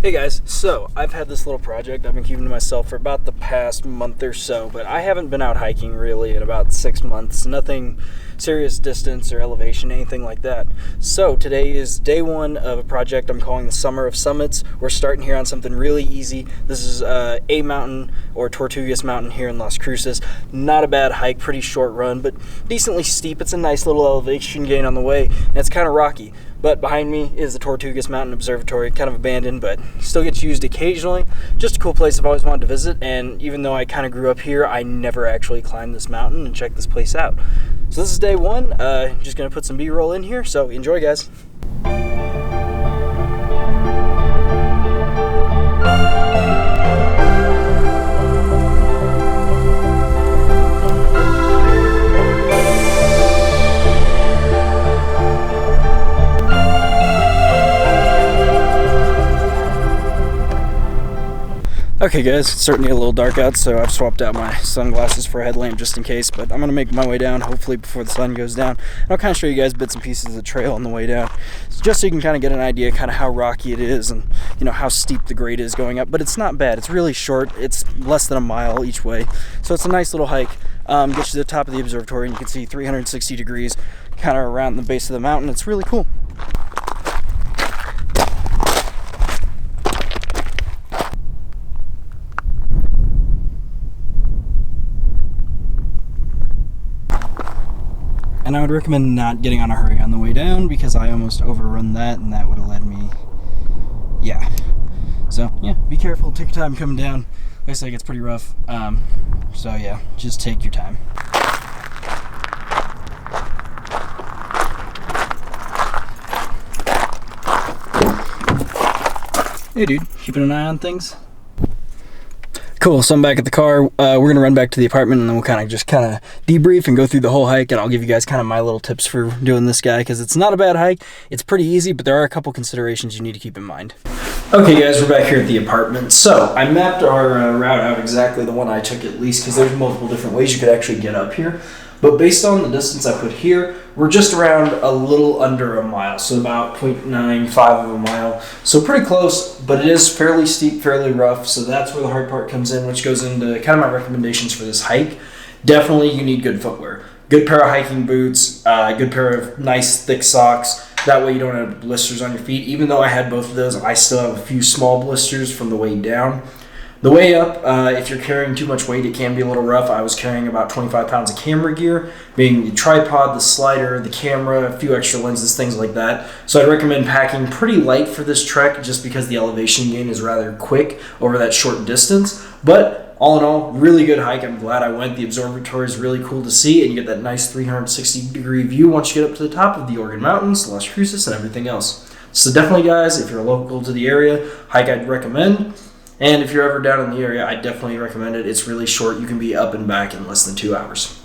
Hey guys, so I've had this little project I've been keeping to myself for about the past month or so, but I haven't been out hiking really in about 6 months. Nothing serious distance or elevation, anything like that. So today is day one of a project I'm calling the Summer of Summits. We're starting here on something really easy. This is a mountain, or Tortugus mountain here in Las Cruces. Not a bad hike, pretty short run, but decently steep. It's a nice little elevation gain on the way, and it's kind of rocky. But behind me is the Tortugus Mountain Observatory, kind of abandoned, but still gets used occasionally. Just a cool place I've always wanted to visit, and even though I kind of grew up here, I never actually climbed this mountain and checked this place out. So this is day one. Just gonna put some B-roll in here, so enjoy, guys. Okay guys, it's starting to get a little dark out, so I've swapped out my sunglasses for a headlamp just in case, but I'm going to make my way down hopefully before the sun goes down. And I'll kind of show you guys bits and pieces of the trail on the way down, just so you can kind of get an idea kind of how rocky it is and how steep the grade is going up. But it's not bad, it's really short, it's less than a mile each way, so it's a nice little hike. Get you to the top of the observatory and you can see 360 degrees kind of around the base of the mountain. It's really cool. And I would recommend not getting on a hurry on the way down because I almost overrun that and that would have led me, yeah. So yeah, be careful, take your time coming down. Like I said, it gets pretty rough. So yeah, just take your time. Hey dude, keeping an eye on things? Cool, so I'm back at the car. We're gonna run back to the apartment and then we'll kind of debrief and go through the whole hike, and I'll give you guys kind of my little tips for doing this guy, because it's not a bad hike. It's pretty easy, but there are a couple considerations you need to keep in mind. Okay guys, we're back here at the apartment. So I mapped our route out exactly, the one I took at least, because there's multiple different ways you could actually get up here. But based on the distance I put here, we're just around a little under a mile, so about 0.95 of a mile. So pretty close, but it is fairly steep, fairly rough, so that's where the hard part comes in, which goes into kind of my recommendations for this hike. Definitely you need good footwear. Good pair of hiking boots, good pair of nice thick socks. That way you don't have blisters on your feet. Even though I had both of those, I still have a few small blisters from the way down. The way up, if you're carrying too much weight, it can be a little rough. I was carrying about 25 pounds of camera gear, being the tripod, the slider, the camera, a few extra lenses, things like that. So I'd recommend packing pretty light for this trek just because the elevation gain is rather quick over that short distance. But all in all, really good hike. I'm glad I went. The observatory is really cool to see, and you get that nice 360-degree view once you get up to the top of the Oregon Mountains, Las Cruces, and everything else. So definitely, guys, if you're local to the area, hike I'd recommend. And if you're ever down in the area, I definitely recommend it. It's really short. You can be up and back in less than 2 hours.